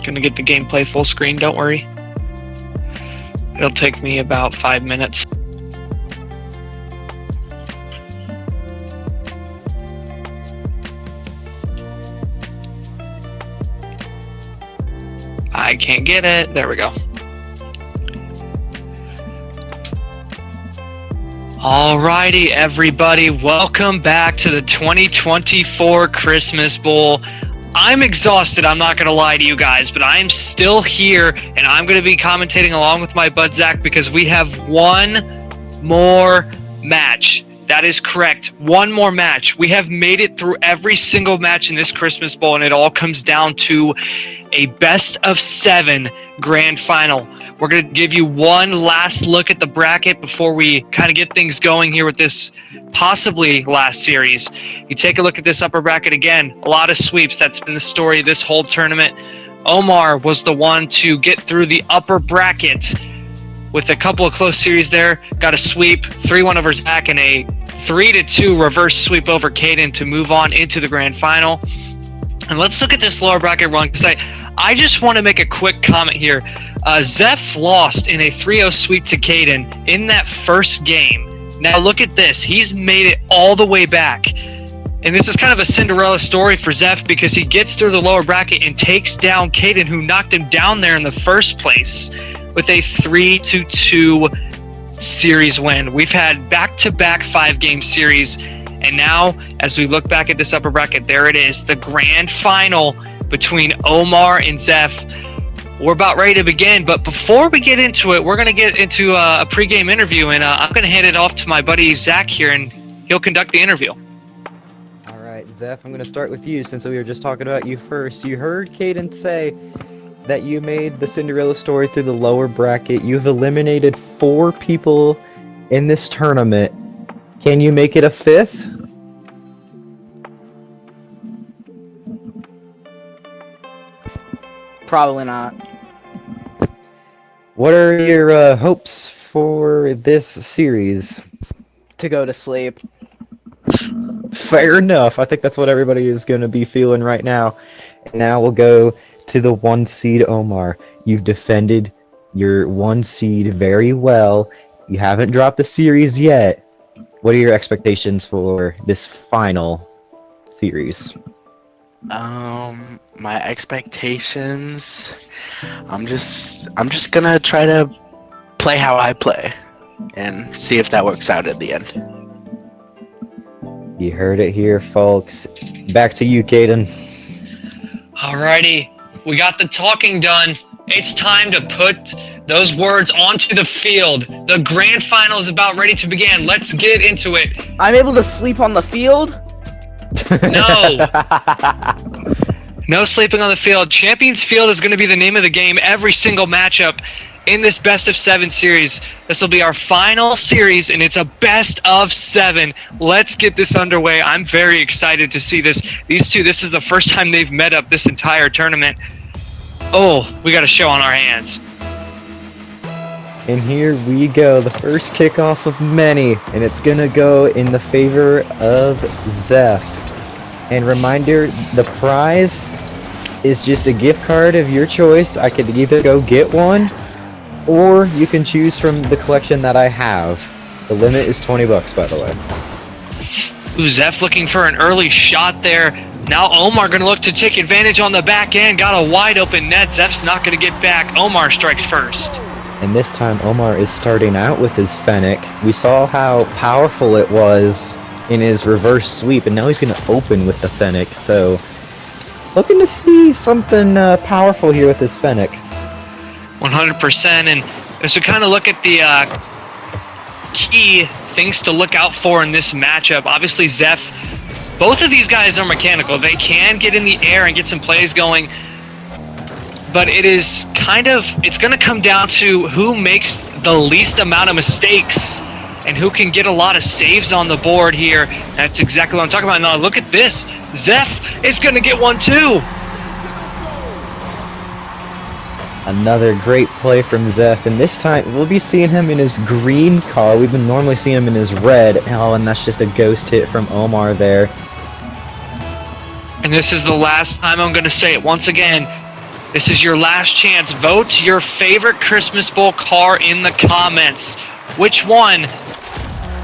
Gonna get the gameplay full screen, don't worry. It'll take me about 5 minutes. I can't get it. There we go. Alrighty, everybody. Welcome back to the 2024 Christmas Bowl. I'm exhausted, I'm not going to lie to you guys, but I'm still here, and I'm going to be commentating along with my bud Zach because we have one more match. That is correct. One more match. We have made it through every single match in this Christmas Bowl, and it all comes down to a best-of-7 grand final. We're going to give you one last look at the bracket before we kind of get things going here with this possibly last series. You take a look at this upper bracket again, a lot of sweeps. That's been the story of this whole tournament. Omar was the one to get through the upper bracket with a couple of close series there. Got a sweep, 3-1 over Zach, and a 3-2 reverse sweep over Caden to move on into the grand final. And let's look at this lower bracket run, because I just want to make a quick comment here. Zeph lost in a 3-0 sweep to Caden in that first game. Now look at this. He's made it all the way back. And this is kind of a Cinderella story for Zeph because he gets through the lower bracket and takes down Caden, who knocked him down there in the first place, with a 3-2 series win. We've had back-to-back 5-game series. And now, as we look back at this upper bracket, there it is, the grand final between Omar and Zeph. We're about ready to begin, but before we get into it, we're going to get into a pregame interview, and I'm going to hand it off to my buddy Zach here, and he'll conduct the interview. All right, Zeph, I'm going to start with you since we were just talking about you first. You heard Caden say that you made the Cinderella story through the lower bracket. You've eliminated 4 people in this tournament. Can you make it a 5th? Probably not. What are your hopes for this series? To go to sleep. Fair enough. I think that's what everybody is going to be feeling right now. And now we'll go to the 1 seed Omar. You've defended your 1 seed very well. You haven't dropped the series yet. What are your expectations for this final series? My expectations, I'm just gonna try to play how I play and see if that works out at the end. You heard it here, folks. Back to you, Caden. Alrighty, we got the talking done. It's time to put those words onto the field. The grand final is about ready to begin. Let's get into it. I'm able to sleep on the field? No. No sleeping on the field. Champions Field is going to be the name of the game every single matchup in this best-of-7 series. This will be our final series, and it's a best-of-7. Let's get this underway. I'm very excited to see this. These two, this is the first time they've met up this entire tournament. Oh, we got a show on our hands. And here we go, the first kickoff of many, and it's gonna go in the favor of Zeph. And reminder, the prize is just a gift card of your choice. I could either go get one, or you can choose from the collection that I have. The limit is $20, by the way. Ooh, Zeph looking for an early shot there. Now Omar going to look to take advantage on the back end. Got a wide open net. Zeph's not going to get back. Omar strikes first. And this time Omar is starting out with his Fennec. We saw how powerful it was in his reverse sweep, and now he's going to open with the Fennec. So, looking to see something powerful here with his Fennec. 100%. And as we kind of look at the key things to look out for in this matchup, obviously Zeph, both of these guys are mechanical. They can get in the air and get some plays going, but it's going to come down to who makes the least amount of mistakes and who can get a lot of saves on the board here. That's exactly what I'm talking about. Now look at this. Zeph is going to get one too. Another great play from Zeph, and this time we'll be seeing him in his green car. We've been normally seeing him in his red. Oh, and that's just a ghost hit from Omar there. And this is the last time I'm going to say it once again. This is your last chance. Vote your favorite Christmas Bowl car in the comments. Which one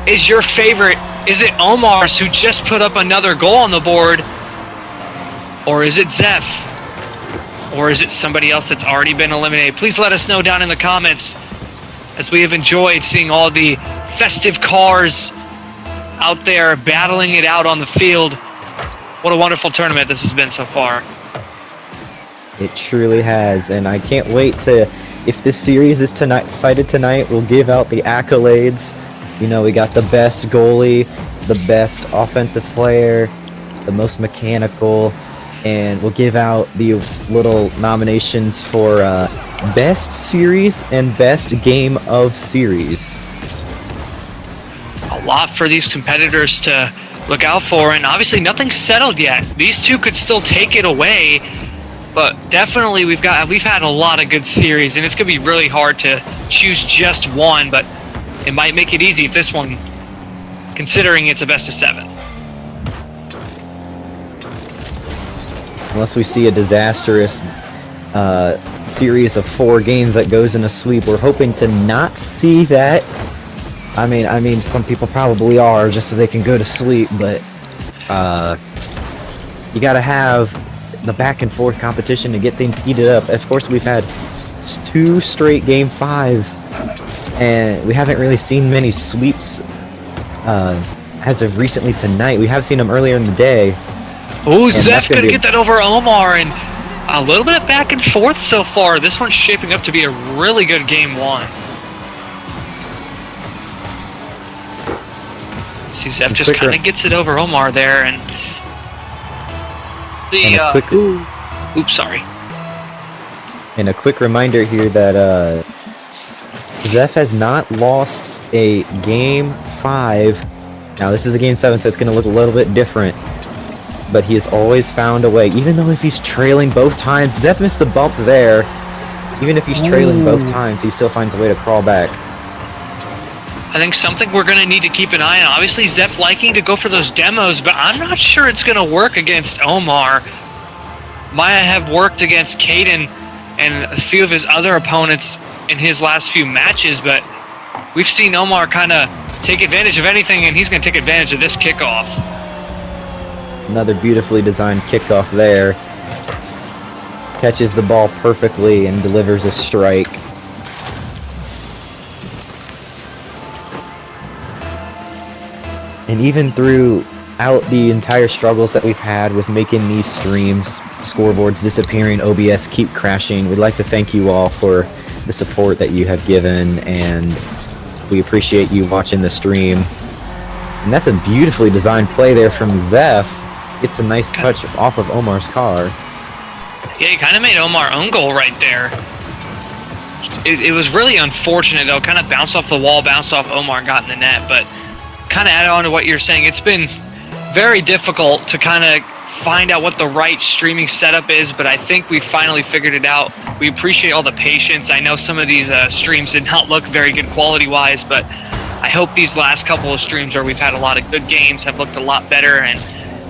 is your favorite? Is it Omar's, who just put up another goal on the board? Or is it Zeph? Or is it somebody else that's already been eliminated? Please let us know down in the comments, as we have enjoyed seeing all the festive cars out there battling it out on the field. What a wonderful tournament this has been so far. It truly has, and I can't wait to, if this series is decided tonight, we'll give out the accolades. You know, we got the best goalie, the best offensive player, the most mechanical, and we'll give out the little nominations for best series and best game of series. A lot for these competitors to look out for, and obviously nothing's settled yet. These two could still take it away, but definitely we've had a lot of good series, and it's gonna be really hard to choose just one, but it might make it easy if this one, considering it's a best of 7. Unless we see a disastrous series of 4 games that goes in a sweep. We're hoping to not see that. I mean, some people probably are, just so they can go to sleep, but you gotta have the back and forth competition to get things heated up. Of course, we've had 2 straight game 5s, and we haven't really seen many sweeps as of recently tonight. We have seen them earlier in the day. Oh, Zeph gonna get that over Omar, and a little bit of back and forth so far. This one's shaping up to be a really good game 1. See, Zeph just kind of gets it over Omar there, and oops, sorry. And a quick reminder here that Zeph has not lost a game 5. Now this is a game 7, so it's going to look a little bit different. But he has always found a way, even though if he's trailing both times. Zeph missed the bump there. Even if he's trailing both times, he still finds a way to crawl back. I think something we're going to need to keep an eye on. Obviously, Zeph liking to go for those demos, but I'm not sure it's going to work against Omar. Maya have worked against Caden and a few of his other opponents in his last few matches, but we've seen Omar kind of take advantage of anything, and he's going to take advantage of this kickoff. Another beautifully designed kickoff there. Catches the ball perfectly and delivers a strike. And even throughout the entire struggles that we've had with making these streams, scoreboards disappearing, OBS keep crashing, we'd like to thank you all for the support that you have given, and we appreciate you watching the stream. And that's a beautifully designed play there from Zeph. Gets a nice touch off of Omar's car. Yeah, he kind of made Omar own goal right there. It was really unfortunate, though. Kind of bounced off the wall, bounced off Omar, and got in the net. But kind of add on to what you're saying, it's been very difficult to kind of find out what the right streaming setup is, but I think we finally figured it out. We appreciate all the patience. I know some of these streams did not look very good quality-wise, but I hope these last couple of streams where we've had a lot of good games have looked a lot better, and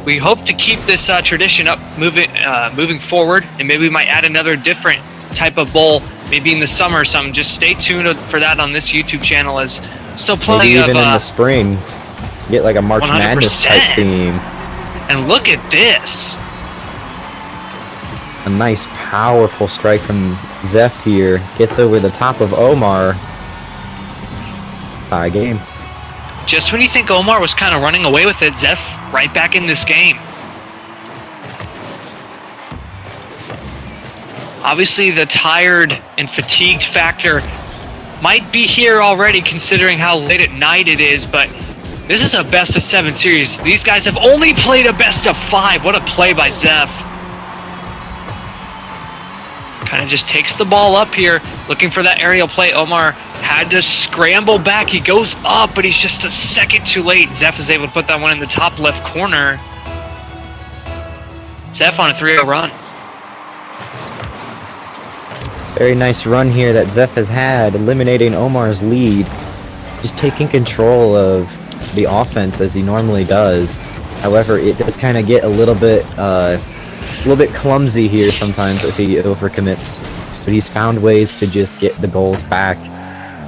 we hope to keep this tradition up moving forward, and maybe we might add another different type of bowl, maybe in the summer or something. Just stay tuned for that on this YouTube channel, as still plenty maybe of... even in the spring, get like a March 100%. Madness type theme. And look at this. A nice, powerful strike from Zeph here. Gets over the top of Omar. Tie game. Just when you think Omar was kind of running away with it, Zeph right back in this game. Obviously, the tired and fatigued factor might be here already, considering how late at night it is, but this is a best of 7 series. These guys have only played a best of 5. What a play by Zeph. Kind of just takes the ball up here, looking for that aerial play. Omar had to scramble back. He goes up, but he's just a second too late. Zeph is able to put that one in the top left corner. Zeph on a 3-0 run. Very nice run here that Zeph has had, eliminating Omar's lead. Just taking control of the offense as he normally does. However, it does kind of get a little bit a little bit clumsy here sometimes if he overcommits, but he's found ways to just get the goals back,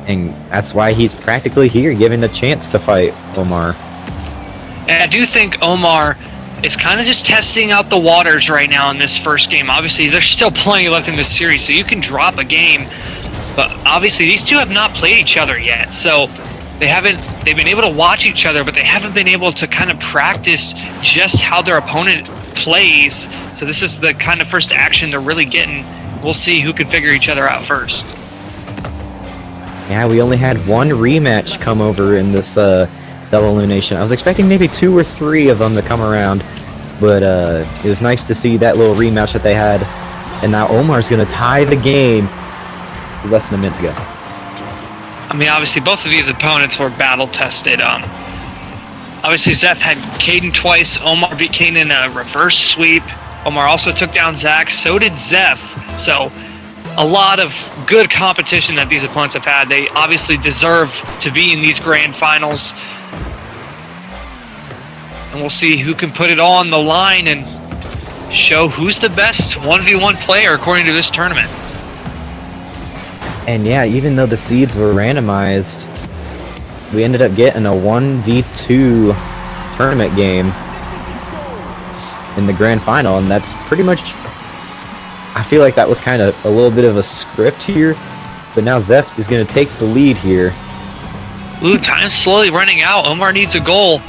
and that's why he's practically here, given the chance to fight Omar. And I do think Omar is kind of just testing out the waters right now in this first game. Obviously, there's still plenty left in this series, so you can drop a game, but obviously these two have not played each other yet, so they've been able to watch each other, but they haven't been able to kind of practice just how their opponent plays. So this is the kind of first action they're really getting. We'll see who can figure each other out first. Yeah, we only had one rematch come over in this double elimination. I was expecting maybe 2 or 3 of them to come around, but it was nice to see that little rematch that they had. And now Omar's going to tie the game with less than a minute to go. I mean, obviously, both of these opponents were battle-tested. Obviously, Zeph had Caden twice. Omar beat Caden in a reverse sweep. Omar also took down Zach. So did Zeph. So, a lot of good competition that these opponents have had. They obviously deserve to be in these grand finals. And we'll see who can put it all on the line and show who's the best 1v1 player according to this tournament. And yeah, even though the seeds were randomized, we ended up getting a 1v2 tournament game in the grand final, and that's pretty much, I feel like that was kind of a little bit of a script here, but now Zeph is going to take the lead here. Ooh, time's slowly running out. Omar needs a goal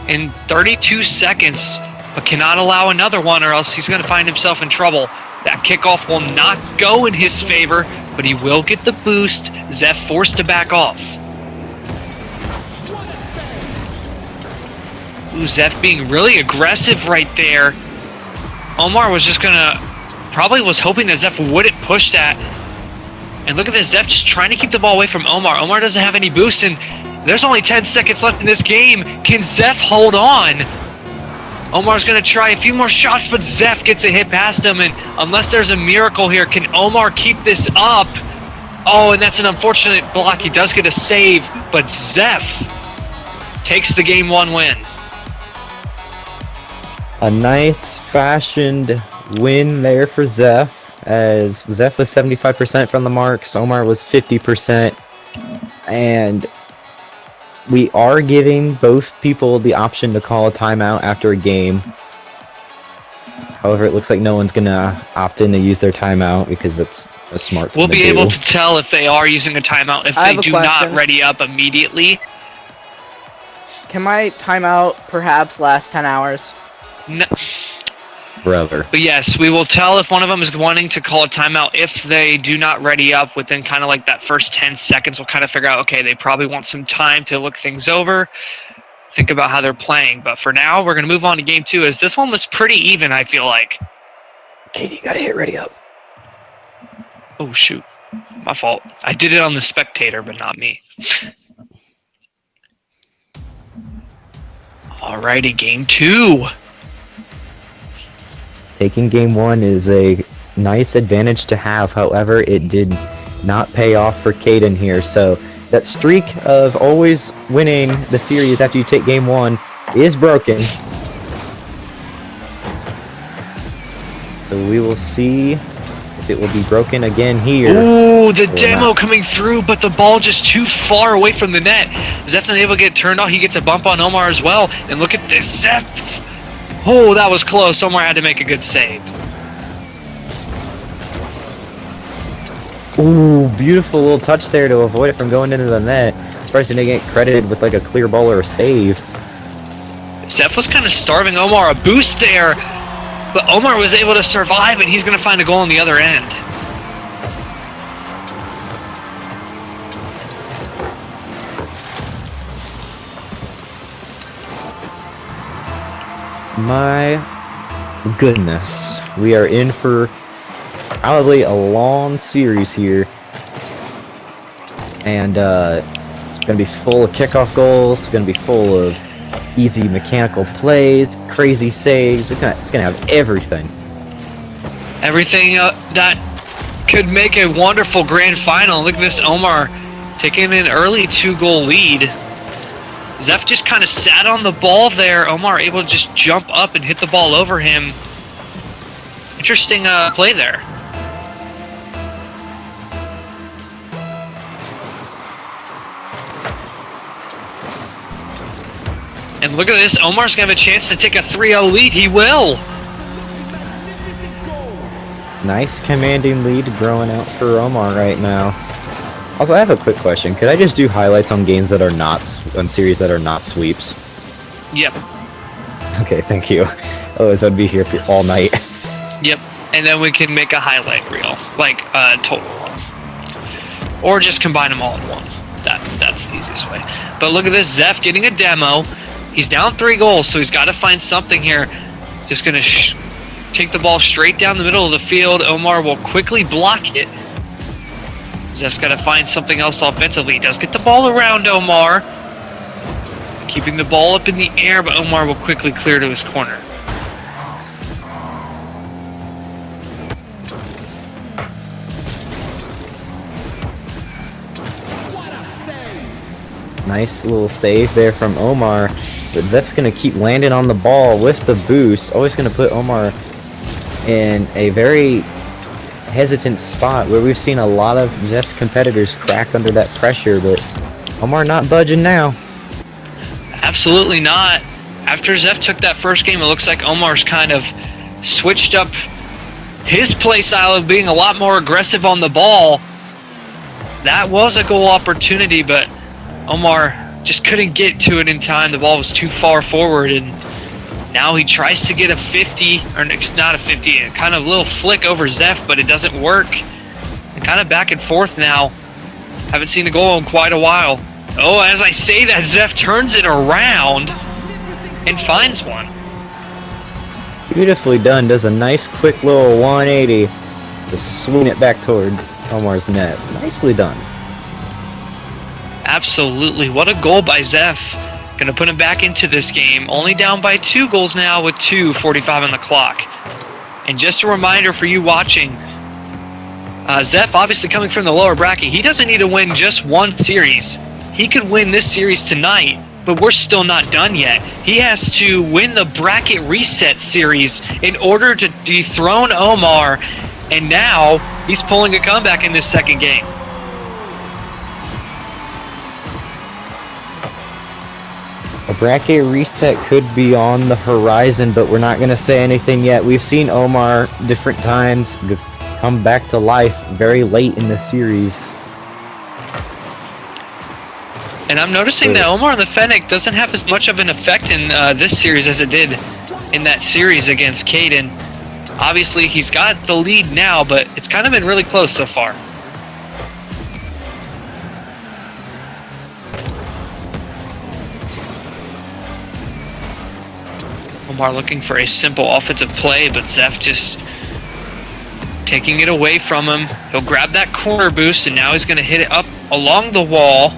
in 32 seconds, but cannot allow another one or else he's going to find himself in trouble. That kickoff will not go in his favor, but he will get the boost. Zeph forced to back off. Ooh, Zeph being really aggressive right there. Omar was just gonna, probably was hoping that Zeph wouldn't push that. And look at this, Zeph just trying to keep the ball away from Omar. Omar doesn't have any boost, and there's only 10 seconds left in this game. Can Zeph hold on? Omar's going to try a few more shots, but Zeph gets a hit past him, and unless there's a miracle here, can Omar keep this up? Oh, and that's an unfortunate block. He does get a save, but Zeph takes the Game 1 win. A nice fashioned win there for Zeph, as Zeph was 75% from the marks, Omar was 50%, and we are giving both people the option to call a timeout after a game. However, it looks like no one's gonna opt in to use their timeout because that's a smart thing We'll to be do. able to tell if they are using a timeout if they do not ready up immediately. Can my timeout perhaps last 10 hours? No. Brother. But yes, we will tell if one of them is wanting to call a timeout if they do not ready up within kind of like that first 10 seconds. We'll kind of figure out, okay, they probably want some time to look things over, think about how they're playing. But for now, we're going to move on to Game 2, as this one was pretty even, I feel like. Katie, you gotta hit ready up. Oh, shoot. My fault. I did it on the spectator, but not me. Alrighty, Game 2. Taking game 1 is a nice advantage to have. However, it did not pay off for Caden here. So that streak of always winning the series after you take game 1 is broken. So we will see if it will be broken again here. Ooh, the demo coming through, but the ball just too far away from the net. Zeph not able to get turned off. He gets a bump on Omar as well. And look at this, Zeph. Oh, that was close. Omar had to make a good save. Ooh, beautiful little touch there to avoid it from going into the net. Surprised he didn't get credited with like a clear ball or a save. Zeph was kind of starving Omar a boost there, but Omar was able to survive, and he's going to find a goal on the other end. My goodness. We are in for probably a long series here. And it's going to be full of kickoff goals. It's going to be full of easy mechanical plays, crazy saves. It's going to have everything. Everything that could make a wonderful grand final. Look at this, Omar taking an early 2-goal lead. Zeph just kind of sat on the ball there. Omar able to just jump up and hit the ball over him. Interesting play there. And look at this, Omar's gonna have a chance to take a 3-0 lead. He will. Nice commanding lead growing out for Omar right now. Also, I have a quick question. Could I just do highlights on games that are not, on series that are not sweeps? Yep. Okay, thank you. Otherwise, I'd be here for all night. Yep. And then we can make a highlight reel, like a total one. Or just combine them all in one. That's the easiest way. But look at this, Zeph getting a demo. He's down 3 goals, so he's got to find something here. Just going to take the ball straight down the middle of the field. Omar will quickly block it. Zeph's got to find something else offensively. He does get the ball around Omar. Keeping the ball up in the air, but Omar will quickly clear to his corner. Nice little save there from Omar. But Zeph's going to keep landing on the ball with the boost. Always going to put Omar in a very hesitant spot where we've seen a lot of Zeph's competitors crack under that pressure, but Omar not budging now. Absolutely not. After Zeph took that first game, it looks like Omar's kind of switched up his play style of being a lot more aggressive on the ball. That was a goal opportunity, but Omar just couldn't get to it in time. The ball was too far forward, and now he tries to get a 50, or not a 50, a kind of little flick over Zeph, but it doesn't work. And kind of back and forth now. Haven't seen a goal in quite a while. Oh, as I say that, Zeph turns it around and finds one. Beautifully done. Does a nice quick little 180 to swing it back towards Omar's net. Nicely done. Absolutely. What a goal by Zeph. Gonna put him back into this game. Only down by 2 goals now with 2:45 on the clock. And just a reminder for you watching, Zeph obviously coming from the lower bracket, he doesn't need to win just one series. He could win this series tonight, but we're still not done yet. He has to win the bracket reset series in order to dethrone Omar, and now he's pulling a comeback in this second game. A bracket reset could be on the horizon, but we're not going to say anything yet. We've seen Omar different times come back to life very late in the series. And I'm noticing that Omar the Fennec doesn't have as much of an effect in this series as it did in that series against Caden. Obviously, he's got the lead now, but it's kind of been really close so far. Omar looking for a simple offensive play, but Zeph just taking it away from him. He'll grab that corner boost, and now he's going to hit it up along the wall.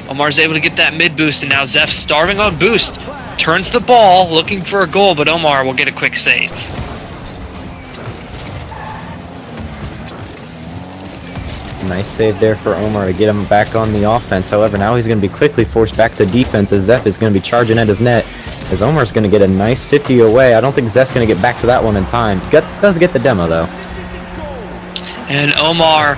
Omar's able to get that mid boost, and now Zeph's starving on boost. Turns the ball, looking for a goal, but Omar will get a quick save. Nice save there for Omar to get him back on the offense. However, now he's going to be quickly forced back to defense as Zeph is going to be charging at his net. As Omar's going to get a nice 50 away. I don't think Zeph's going to get back to that one in time. Does get the demo, though. And Omar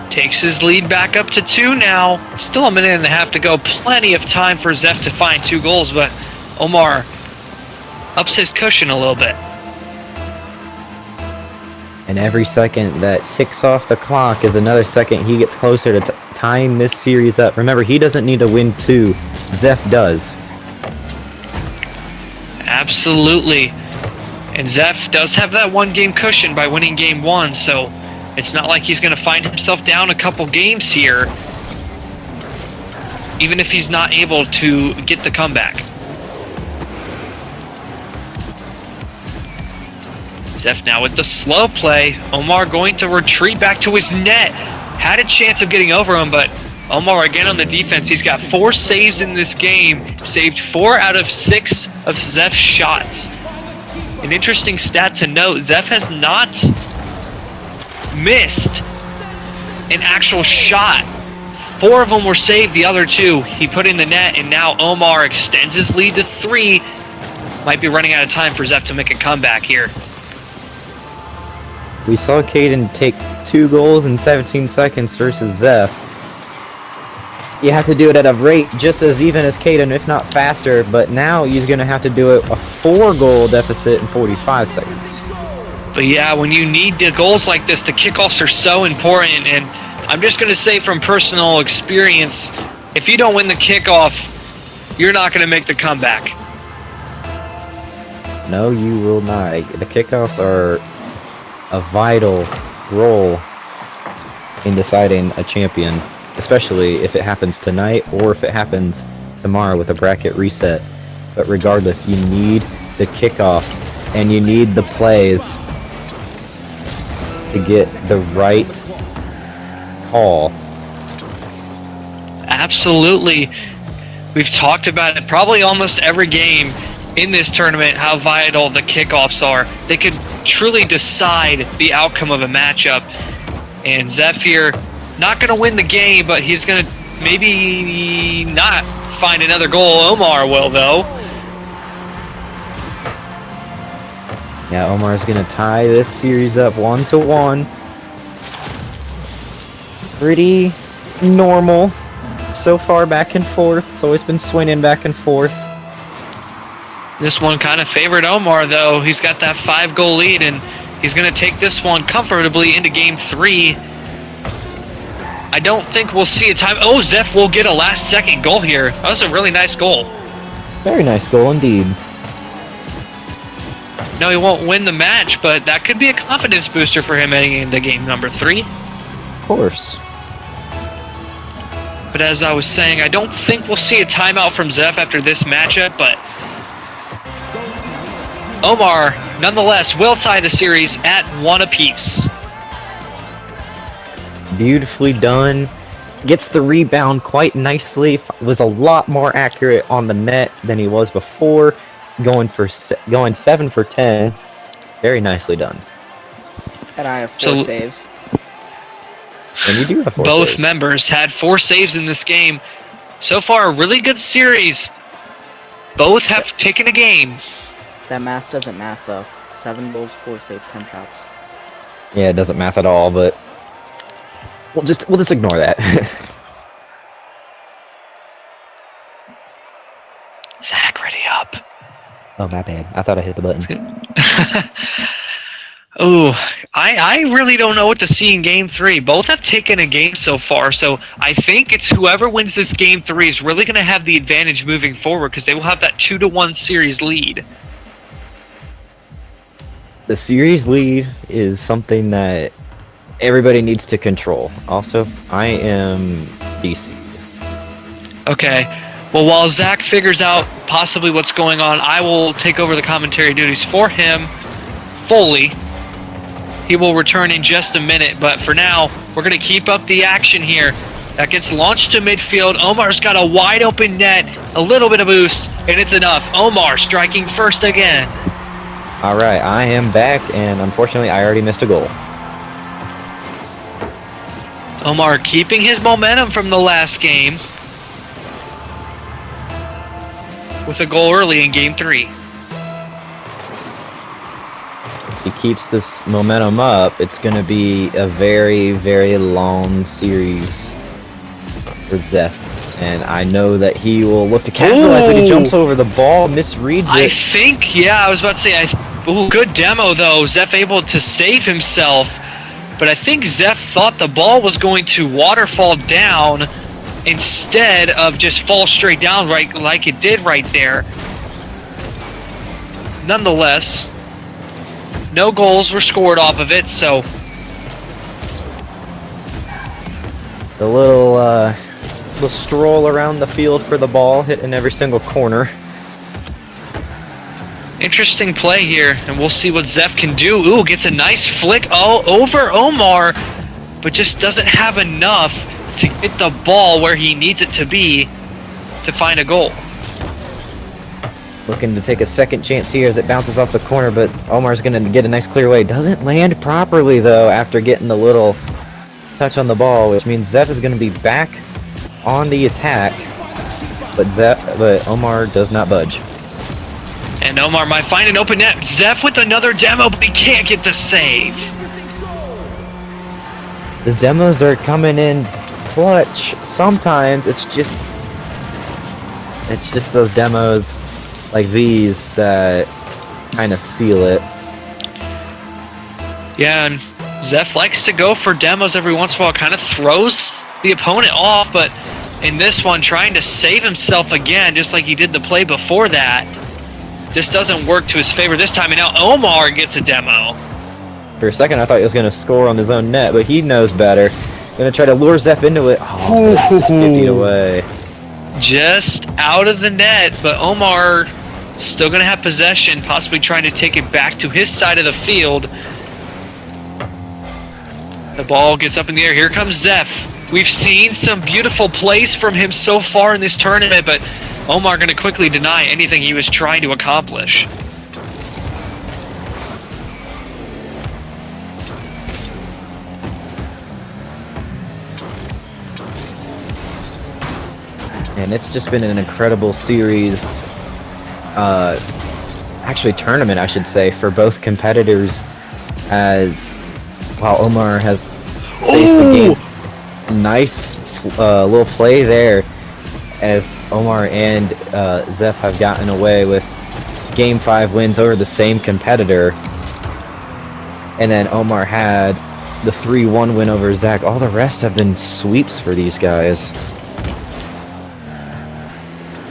takes his lead back up to 2 now. Still a minute and a half to go. Plenty of time for Zeph to find 2 goals, but Omar ups his cushion a little bit. And every second that ticks off the clock is another second he gets closer to tying this series up. Remember, he doesn't need to win 2. Zeph does. Absolutely. And Zeph does have that 1-game cushion by winning game 1, so it's not like he's going to find himself down a couple games here, even if he's not able to get the comeback. Zeph now with the slow play. Omar going to retreat back to his net. Had a chance of getting over him, but Omar again on the defense. He's got 4 saves in this game. Saved 4 out of 6 of Zeph's shots. An interesting stat to note, Zeph has not missed an actual shot. 4 of them were saved, the other 2 he put in the net, and now Omar extends his lead to 3. Might be running out of time for Zeph to make a comeback here. We saw Caden take 2 goals in 17 seconds versus Zeph. You have to do it at a rate just as even as Caden, if not faster, but now he's going to have to do it a 4-goal deficit in 45 seconds. But yeah, when you need the goals like this, the kickoffs are so important. And I'm just going to say from personal experience, if you don't win the kickoff, you're not going to make the comeback. No, you will not. The kickoffs are a vital role in deciding a champion, especially if it happens tonight or if it happens tomorrow with a bracket reset. But regardless, you need the kickoffs and you need the plays to get the right call. Absolutely. We've talked about it probably almost every game in this tournament, how vital the kickoffs are. They could truly decide the outcome of a matchup. And Zeph here, not going to win the game, but he's going to maybe not find another goal. Omar will, though. Yeah, Omar's going to tie this series up 1-1. Pretty normal so far, back and forth. It's always been swinging back and forth. This one kind of favored Omar, though. He's got that 5-goal lead, and he's going to take this one comfortably into Game 3. I don't think we'll see a time. Oh, Zeph will get a last-second goal here. That was a really nice goal. Very nice goal indeed. No, he won't win the match, but that could be a confidence booster for him heading into Game number 3. Of course. But as I was saying, I don't think we'll see a timeout from Zeph after this matchup, but Omar, nonetheless, will tie the series at 1 apiece. Beautifully done. Gets the rebound quite nicely. Was a lot more accurate on the net than he was before. Going 7 for 10. Very nicely done. And I have 4 saves. And you do have 4 Both saves. members had 4 saves in this game. So far, a really good series. Both have taken a game. That math doesn't math, though. 7 goals, 4 saves, 10 shots. Yeah, it doesn't math at all, but we'll just ignore that. Zach, ready up. Oh, my bad. I thought I hit the button. Oh, I really don't know what to see in Game 3. Both have taken a game so far, so I think it's whoever wins this Game 3 is really going to have the advantage moving forward because they will have that 2-1 series lead. The series lead is something that everybody needs to control. Also, I am DC. Okay. Well, while Zach figures out possibly what's going on, I will take over the commentary duties for him fully. He will return in just a minute, but for now, we're going to keep up the action here. That gets launched to midfield. Omar's got a wide open net, a little bit of boost, and it's enough. Omar striking first again. All right, I am back, and unfortunately, I already missed a goal. Omar keeping his momentum from the last game with a goal early in Game 3. If he keeps this momentum up, it's going to be a very, very long series for Zeph. And I know that he will look to capitalize, but he jumps over the ball, misreads it. I think, yeah, I was about to say, good demo though. Zeph able to save himself, but I think Zeph thought the ball was going to waterfall down instead of just fall straight down right like it did right there. Nonetheless, no goals were scored off of it, so The little stroll around the field for the ball, hitting every single corner. interesting play here, and we'll see what Zeph can do. Ooh, gets a nice flick over Omar, but just doesn't have enough to get the ball where he needs it to be to find a goal. Looking to take a second chance here as it bounces off the corner, but Omar's going to get a nice clear away. Doesn't land properly, though, after getting the little touch on the ball, which means Zeph is going to be back on the attack, but Omar does not budge. And Omar might find an open net. Zeph with another demo, but he can't get the save. His demos are coming in clutch. Sometimes it's just those demos like these that kind of seal it. Yeah, and Zeph likes to go for demos every once in a while, kind of throws the opponent off, but in this one, trying to save himself again, just like he did the play before that. This doesn't work to his favor this time, and now Omar gets a demo. For a second, I thought he was going to score on his own net, but he knows better. Going to try to lure Zeph into it. Oh, this is 50 away. Just out of the net, but Omar still going to have possession, possibly trying to take it back to his side of the field. The ball gets up in the air. Here comes Zeph. We've seen some beautiful plays from him so far in this tournament, but Omar going to quickly deny anything he was trying to accomplish. And it's just been an incredible series, actually tournament, I should say, for both competitors, as while Omar has faced the game. Nice little play there, as Omar and Zeph have gotten away with Game 5 wins over the same competitor. And then Omar had the 3-1 win over Zach. All the rest have been sweeps for these guys.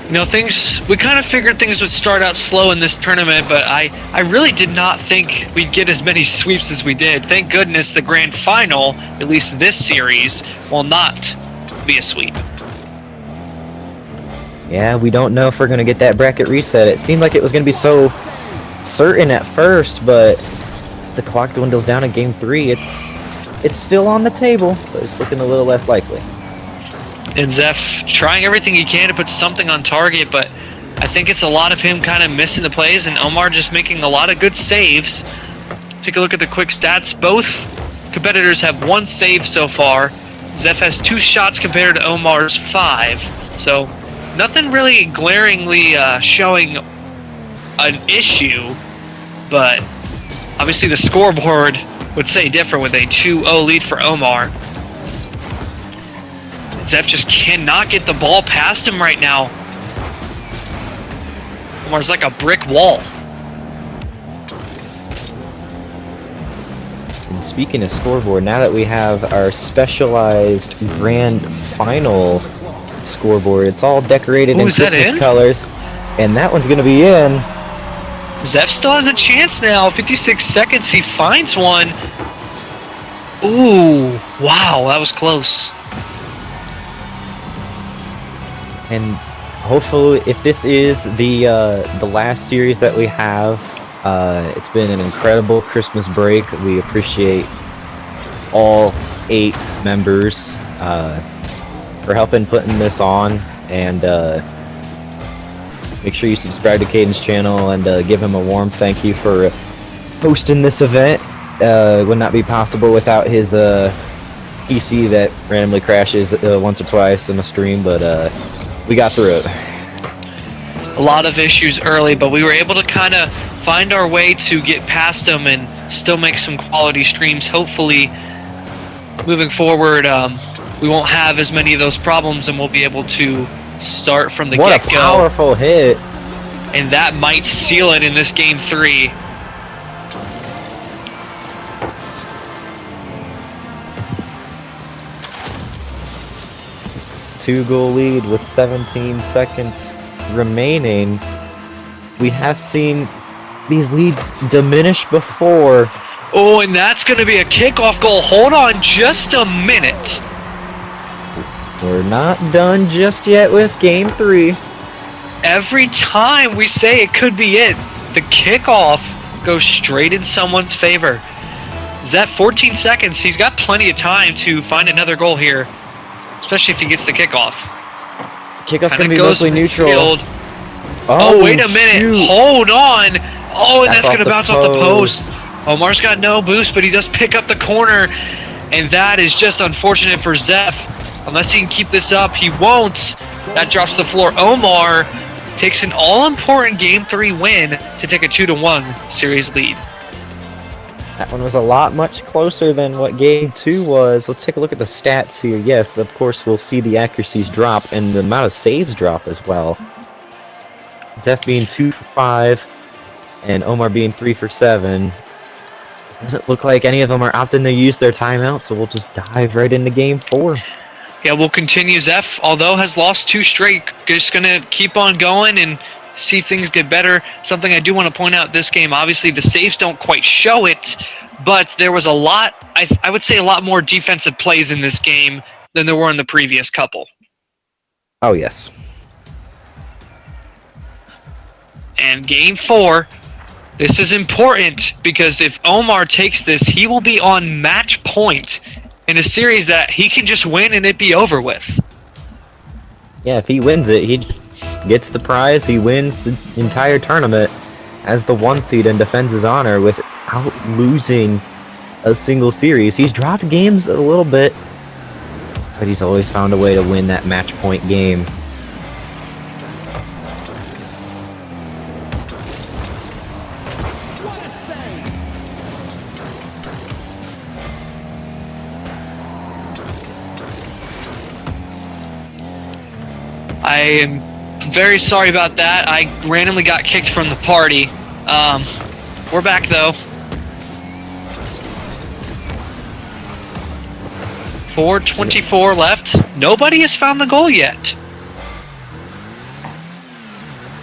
You know, we kind of figured things would start out slow in this tournament, but I really did not think we'd get as many sweeps as we did. Thank goodness the grand final, at least this series, will not be a sweep. Yeah, we don't know if we're going to get that bracket reset. It seemed like it was going to be so certain at first, but as the clock dwindles down in Game 3, it's still on the table, but it's looking a little less likely. And Zeph trying everything he can to put something on target, but I think it's a lot of him kind of missing the plays, and Omar just making a lot of good saves. Take a look at the quick stats. Both competitors have 1 save so far. Zeph has 2 shots compared to Omar's 5. So nothing really glaringly showing an issue, but obviously the scoreboard would say different with a 2-0 lead for Omar. Zeph just cannot get the ball past him right now. Omar's like a brick wall. And speaking of scoreboard, now that we have our specialized grand final scoreboard, it's all decorated in Christmas colors, and that one's going to be in. Zeph still has a chance now. 56 seconds, he finds one. Ooh, wow, that was close. And hopefully, if this is the last series that we have, it's been an incredible Christmas break. We appreciate all 8 members for helping putting this on, and make sure you subscribe to Caden's channel and give him a warm thank you for hosting this event. Would not be possible without his PC that randomly crashes once or twice in the stream, but we got through it. A lot of issues early, but we were able to kind of find our way to get past them and still make some quality streams. Hopefully, moving forward, we won't have as many of those problems, and we'll be able to start from the get-go. What a powerful hit. And that might seal it in this Game 3. Two-goal lead with 17 seconds remaining. We have seen these leads diminish before. Oh, and that's going to be a kickoff goal. Hold on just a minute. We're not done just yet with Game 3. Every time we say it could be it, the kickoff goes straight in someone's favor. Zeph, 14 seconds. He's got plenty of time to find another goal here, especially if he gets the kickoff. Kickoff's going to be mostly neutral. Oh, wait a minute. Shoot. Hold on. Oh, and that's going to bounce off the post. post. Omar's got no boost, but he does pick up the corner, and that is just unfortunate for Zeph. Unless he can keep this up, he won't. That drops to the floor. Omar takes an all-important Game 3 win to take a 2-1 series lead. That one was a lot much closer than what game 2 was. Let's take a look at the stats here. Yes, of course, we'll see the accuracies drop and the amount of saves drop as well. Zeph being 2 for 5 and Omar being 3 for 7. Doesn't look like any of them are opting to use their timeout, so we'll just dive right into game 4. Yeah, we'll continue. Zeph, although has lost 2 straight, just going to keep on going and see things get better. Something I do want to point out this game, obviously the saves don't quite show it, but there was a lot, I would say a lot more defensive plays in this game than there were in the previous couple. Oh, yes. And game 4, this is important because if Omar takes this, he will be on match point in a series that he can just win and it be over with. Yeah, if he wins it, he just gets the prize. He wins the entire tournament as the 1 seed and defends his honor without losing a single series. He's dropped games a little bit, but he's always found a way to win that match point game. I am very sorry about that. I randomly got kicked from the party. We're back though. 4:24 left. Nobody has found the goal yet.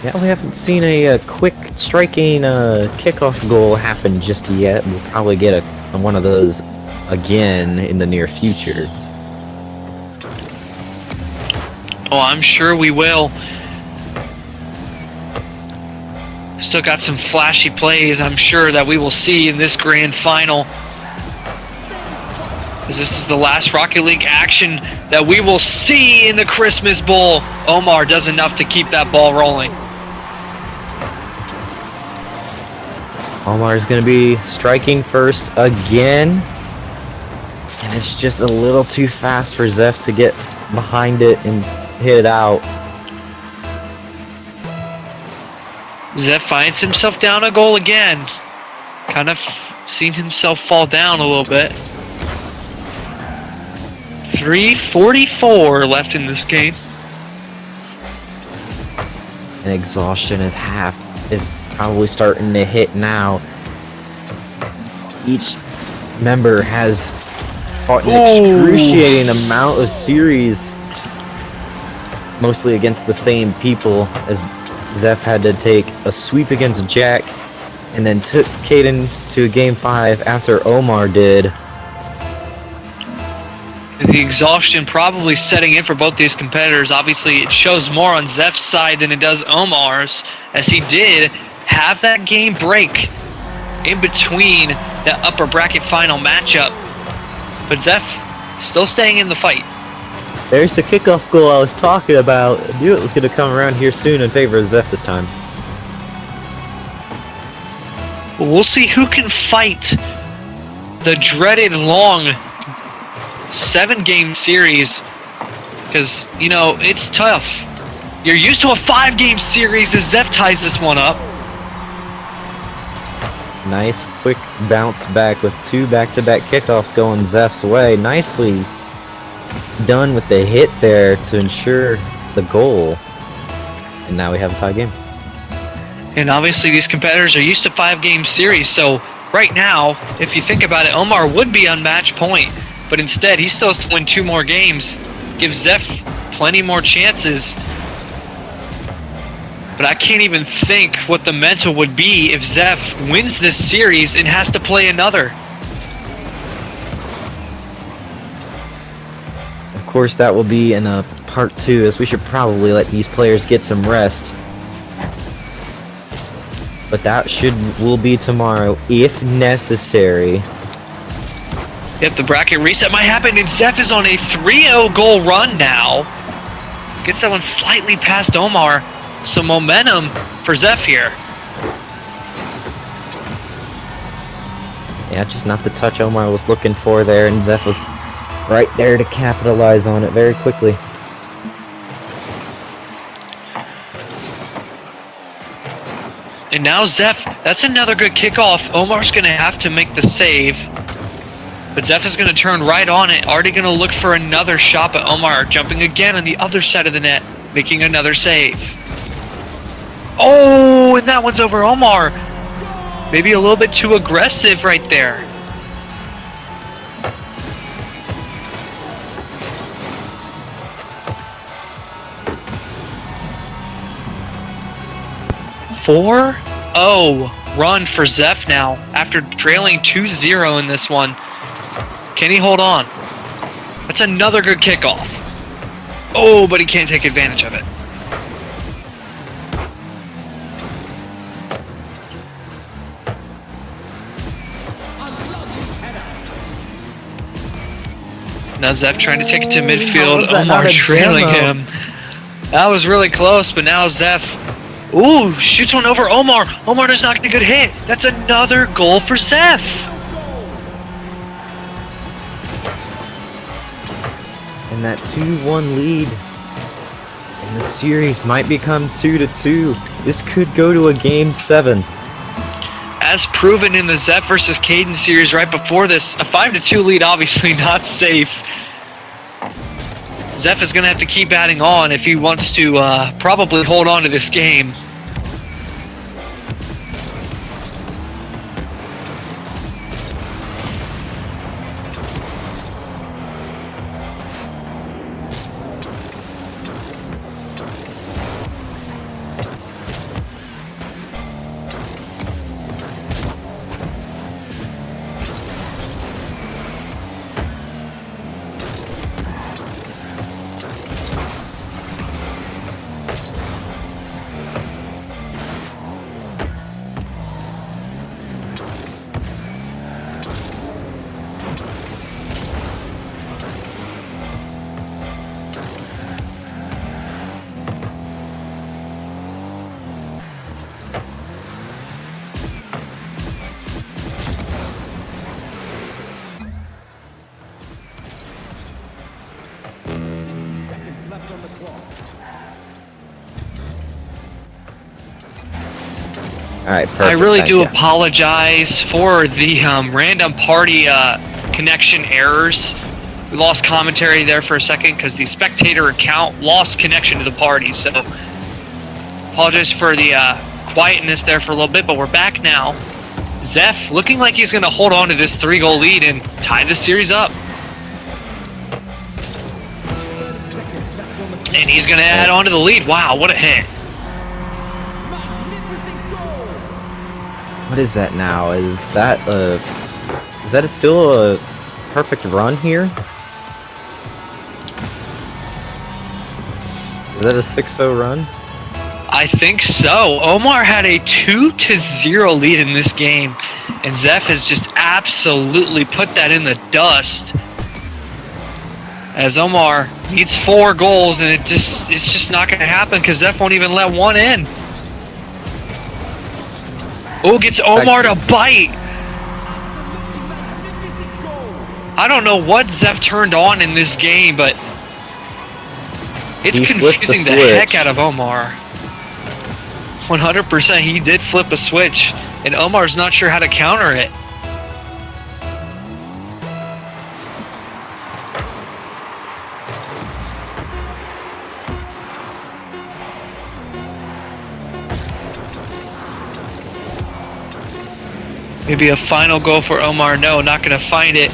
Yeah, we haven't seen a quick striking kickoff goal happen just yet. We'll probably get one of those again in the near future. Oh, I'm sure we will. Still got some flashy plays, I'm sure, that we will see in this grand final. As this is the last Rocket League action that we will see in the Christmas Bowl. Omar does enough to keep that ball rolling. Omar is going to be striking first again. And it's just a little too fast for Zeph to get behind it and hit it out. Zeph finds himself down a goal again. Kind of seen himself fall down a little bit. 3:44 left in this game. And exhaustion is probably starting to hit now. Each member has fought an excruciating amount of series, mostly against the same people, as Zeph had to take a sweep against Jack and then took Caden to game 5 after Omar did. The exhaustion probably setting in for both these competitors. Obviously, it shows more on Zeph's side than it does Omar's, as he did have that game break in between that upper bracket final matchup. But Zeph still staying in the fight. There's the kickoff goal I was talking about. I knew it was going to come around here soon in favor of Zeph this time. We'll see who can fight the dreaded long 7-game series, because, you know, it's tough. You're used to a 5-game series as Zeph ties this one up. Nice quick bounce back with 2 back-to-back kickoffs going Zeph's way. Nicely done with the hit there to ensure the goal. And now we have a tie game. And obviously these competitors are used to 5-game series, so right now, if you think about it, Omar would be on match point, but instead he still has to win 2 more games. Gives Zeph plenty more chances. But I can't even think what the mental would be if Zeph wins this series and has to play another. Of course, that will be in a part 2, as we should probably let these players get some rest. But that will be tomorrow, if necessary. Yep, the bracket reset might happen, and Zeph is on a 3-0 goal run now. Gets that one slightly past Omar. Some momentum for Zeph here. Yeah, just not the touch Omar was looking for there, and Zeph was right there to capitalize on it very quickly. And now Zeph, that's another good kickoff. Omar's going to have to make the save. But Zeph is going to turn right on it. Already going to look for another shot, but Omar jumping again on the other side of the net, making another save. Oh, and that one's over Omar. Maybe a little bit too aggressive right there. Four? Oh, run for Zeph now after trailing 2-0 in this one. Can he hold on? That's another good kickoff. Oh, but he can't take advantage of it. Now Zeph trying to take it to midfield. Omar trailing him. That was really close, but now Zeph. Ooh, shoots one over Omar. Omar does not get a good hit. That's another goal for Zeph. And that 2-1 lead in the series might become 2-2. This could go to a Game 7. As proven in the Zeph versus Caden series right before this, a 5-2 lead obviously not safe. Zeph is going to have to keep adding on if he wants to probably hold on to this game. All right, perfect. I really do apologize for the random party connection errors. We lost commentary there for a second because the spectator account lost connection to the party. So apologize for the quietness there for a little bit, but we're back now. Zeph looking like he's going to hold on to this 3-goal lead and tie the series up. And he's going to add on to the lead. Wow, what a hit. What is that now? Is that still a perfect run here? Is that a 6-0 run? I think so. Omar had a 2-0 lead in this game, and Zeph has just absolutely put that in the dust. As Omar needs 4 goals, and it's just not going to happen because Zeph won't even let one in. Oh, gets Omar to bite. I don't know what Zeph turned on in this game, but it's confusing the heck out of Omar. 100% he did flip a switch, and Omar's not sure how to counter it. Maybe a final goal for Omar. No, not going to find it.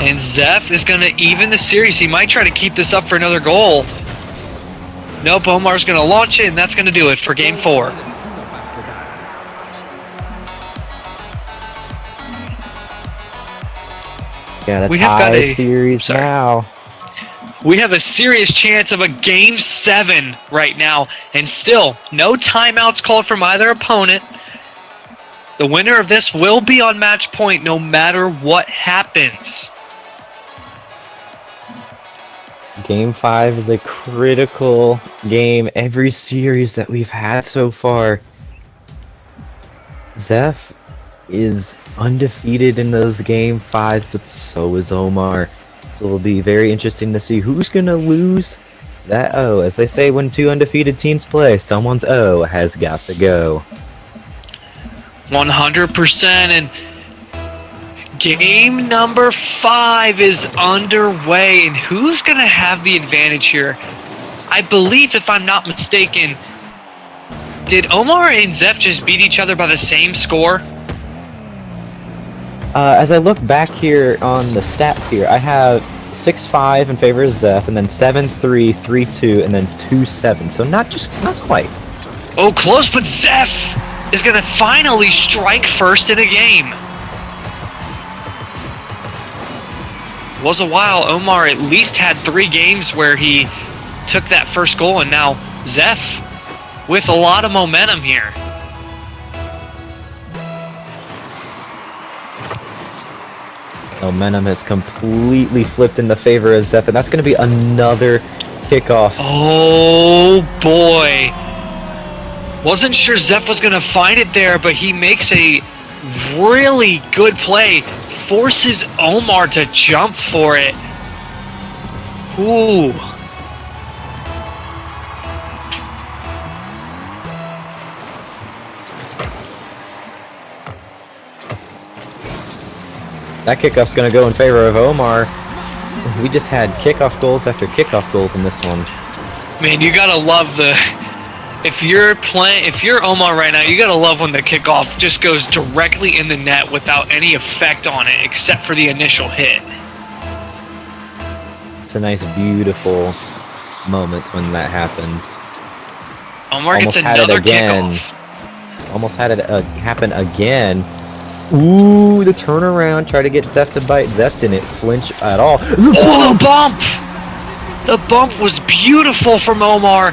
And Zeph is going to even the series. He might try to keep this up for another goal. Nope, Omar's going to launch it, and that's going to do it for Game 4. Got a tie series now. We have a serious chance of a Game 7 right now, and still no timeouts called from either opponent. The winner of this will be on match point no matter what happens. Game 5 is a critical game every series that we've had so far. Zeph is undefeated in those Game 5s, but so is Omar. So it'll be very interesting to see who's going to lose that O. As they say when 2 undefeated teams play, someone's O has got to go. 100%. And game number 5 is underway. And who's going to have the advantage here? I believe, if I'm not mistaken, did Omar and Zeph just beat each other by the same score? As I look back here on the stats here, I have 6-5 in favor of Zeph, and then 7-3, 3-2, and then 2-7. So not quite. Oh, close, but Zeph is going to finally strike first in a game. Was a while. Omar at least had 3 games where he took that first goal, and now Zeph with a lot of momentum here. Momentum has completely flipped in the favor of Zeph, and that's going to be another kickoff. Oh boy. Wasn't sure Zeph was going to find it there, but he makes a really good play. Forces Omar to jump for it. Ooh. That kickoff's going to go in favor of Omar. We just had kickoff goals after kickoff goals in this one. Man, you gotta love the... If you're Omar right now, you gotta love when the kickoff just goes directly in the net without any effect on it, except for the initial hit. It's a nice, beautiful moment when that happens. Omar Almost gets had it another again. kickoff. Almost had it happen again. Ooh, the turnaround. Try to get Zeph to bite. Zeph didn't flinch at all. Oh, the bump! The bump was beautiful from Omar.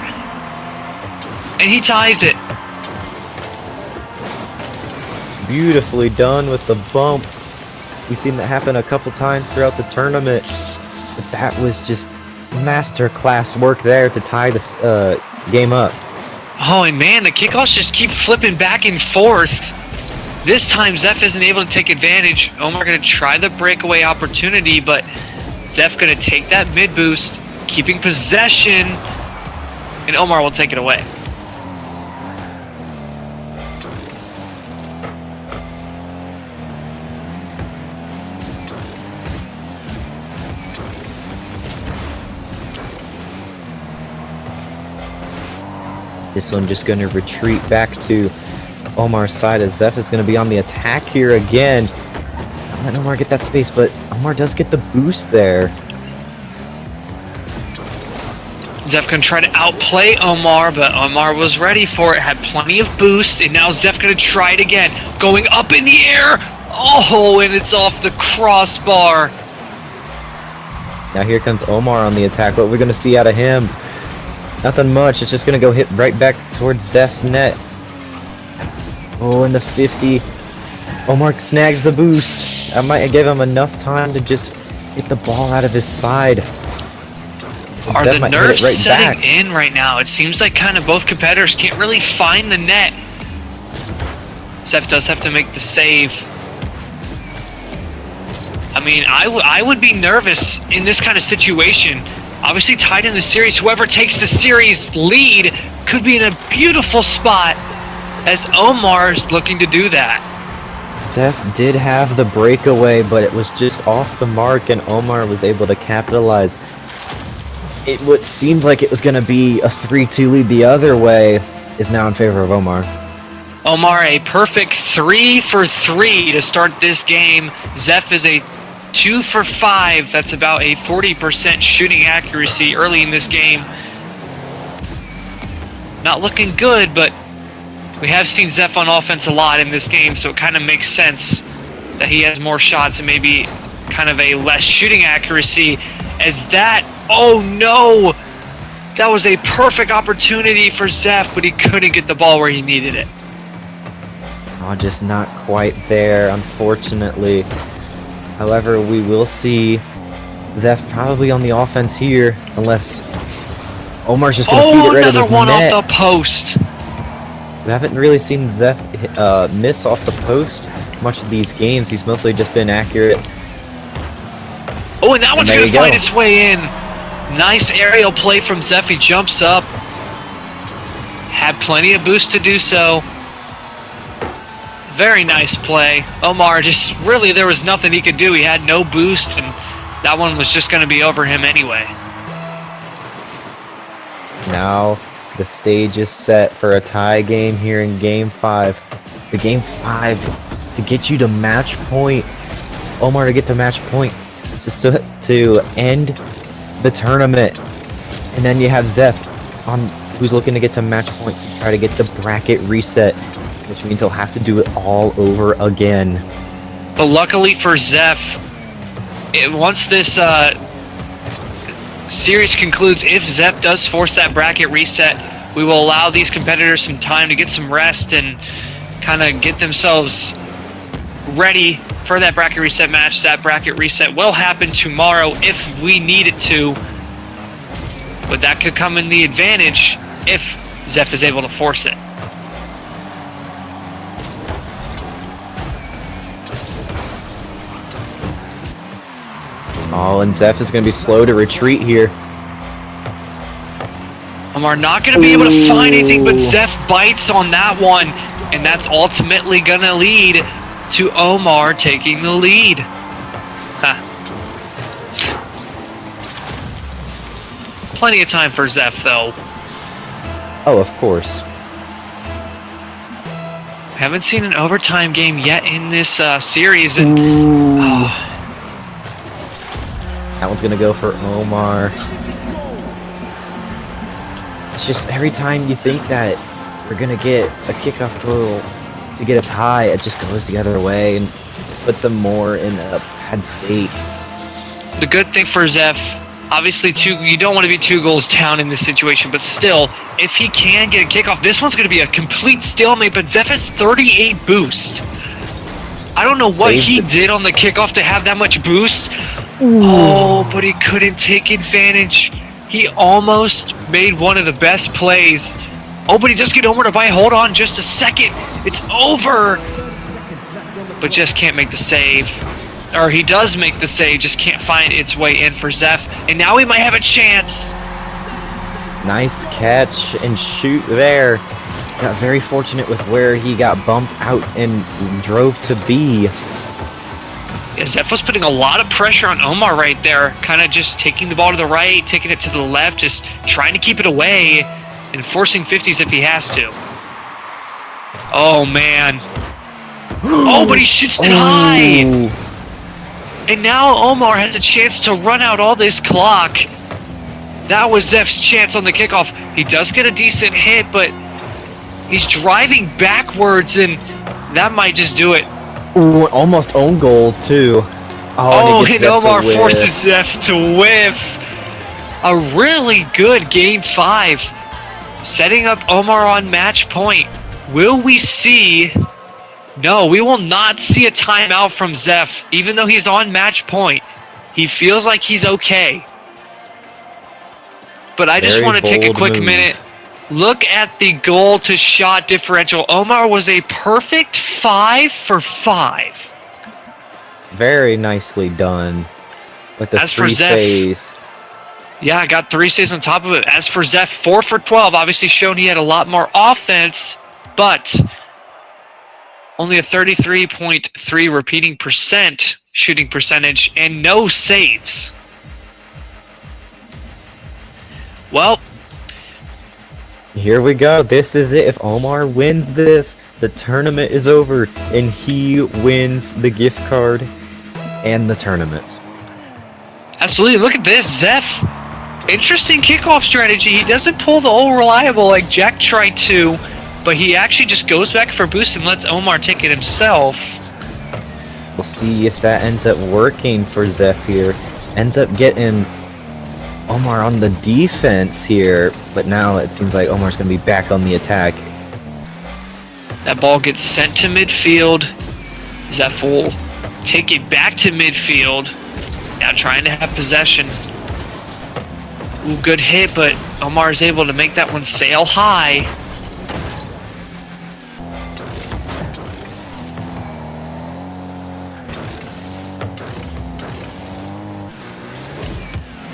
And he ties it. Beautifully done with the bump. We've seen that happen a couple times throughout the tournament. But that was just masterclass work there to tie this game up. Oh, and man, the kickoffs just keep flipping back and forth. This time, Zeph isn't able to take advantage. Omar going to try the breakaway opportunity, but Zeph going to take that mid boost, keeping possession, and Omar will take it away. This one just going to retreat back to Omar's side as Zeph is going to be on the attack here again. Don't let Omar get that space, but Omar does get the boost there. Zeph can try to outplay Omar, but Omar was ready for it, had plenty of boost, and now Zeph going to try it again. Going up in the air. Oh, and it's off the crossbar. Now here comes Omar on the attack. What we're going to see out of him? Nothing much. It's just going to go hit right back towards Zeph's net. Oh, in the 50. Omar snags the boost. I might give him enough time to just get the ball out of his side. Are Zeph the might hit it nerves right setting back. in right now? It seems like kind of both competitors can't really find the net. Zeph does have to make the save. I mean, I would be nervous in this kind of situation. Obviously tied in the series. Whoever takes the series lead could be in a beautiful spot as Omar's looking to do that. Zeph did have the breakaway, but it was just off the mark, and Omar was able to capitalize. What seems like it was going to be a 3-2 lead the other way is now in favor of Omar. Omar, a perfect 3 for 3 to start this game. Zeph is a 2 for 5. That's about a 40% shooting accuracy early in this game. Not looking good, but we have seen Zeph on offense a lot in this game, so it kind of makes sense that he has more shots and maybe kind of a less shooting accuracy as that. Oh no! That was a perfect opportunity for Zeph, but he couldn't get the ball where he needed it. Oh, just not quite there, unfortunately. However, we will see Zeph probably on the offense here, unless Omar's just going to feed it right at his another one net. off the post. We haven't really seen Zeph miss off the post much of these games. He's mostly just been accurate. Oh, and that one's there going to you find go. its way in. Nice aerial play from Zeph. He jumps up. Had plenty of boost to do so. Very nice play. Omar just really, there was nothing he could do. He had no boost, and that one was just going to be over him anyway. Now the stage is set for a tie game here in Game 5. The Game 5 to get you to match point. Omar to get to match point just to end the tournament. And then you have Zeph who's looking to get to match point to try to get the bracket reset, which means he'll have to do it all over again. But luckily for Zeph, once this series concludes, if Zeph does force that bracket reset, we will allow these competitors some time to get some rest and kind of get themselves ready for that bracket reset match. That bracket reset will happen tomorrow if we need it to, but that could come in the advantage if Zeph is able to force it. Oh, and Zeph is going to be slow to retreat here. Omar not going to be able to find anything, but Zeph bites on that one, and that's ultimately going to lead to Omar taking the lead. Plenty of time for Zeph, though. Oh, of course. Haven't seen an overtime game yet in this series, and that one's gonna go for Omar. It's just every time you think that we're gonna get a kickoff goal to get a tie, it just goes the other way and puts them more in a bad state. The good thing for Zeph, obviously you don't want to be 2 goals down in this situation, but still, if he can get a kickoff, this one's going to be a complete stalemate, but Zeph has 38 boost. I don't know what he did on the kickoff to have that much boost. Ooh. Oh, but he couldn't take advantage. He almost made one of the best plays. Oh, but he does get Omar to buy. Hold on just a second. It's over. But just can't make the save. Or he does make the save, just can't find its way in for Zeph. And now he might have a chance. Nice catch and shoot there. Got very fortunate with where he got bumped out and drove to B. Yeah, Zeph was putting a lot of pressure on Omar right there. Kind of just taking the ball to the right, taking it to the left, just trying to keep it away and forcing 50s if he has to. Oh, man. Oh, but he shoots it high. And now Omar has a chance to run out all this clock. That was Zeph's chance on the kickoff. He does get a decent hit, but he's driving backwards, and that might just do it. Ooh, almost own goals, too. Oh, and Omar forces Zeph to whiff. A really good Game 5. Setting up Omar on match point. Will we see... No, we will not see a timeout from Zeph, even though he's on match point. He feels like he's okay. But I just want to take a quick minute. Look at the goal to shot differential. Omar was a perfect 5 for 5. Very nicely done. With the As for 3 Zeph, saves. Yeah, I got 3 saves on top of it. As for Zeph, 4 for 12. Obviously shown he had a lot more offense, but only a 33.3 repeating shooting percentage and no saves. Well, here we go. This is it. If Omar wins this, the tournament is over and he wins the gift card and the tournament. Absolutely. Look at this, Zeph. Interesting kickoff strategy. He doesn't pull the old reliable like Jack tried to, but he actually just goes back for boost and lets Omar take it himself. We'll see if that ends up working for Zeph here. Ends up getting Omar on the defense here, but now it seems like Omar's going to be back on the attack. That ball gets sent to midfield. Zeph will take it back to midfield. Now trying to have possession. Ooh, good hit, but Omar is able to make that one sail high.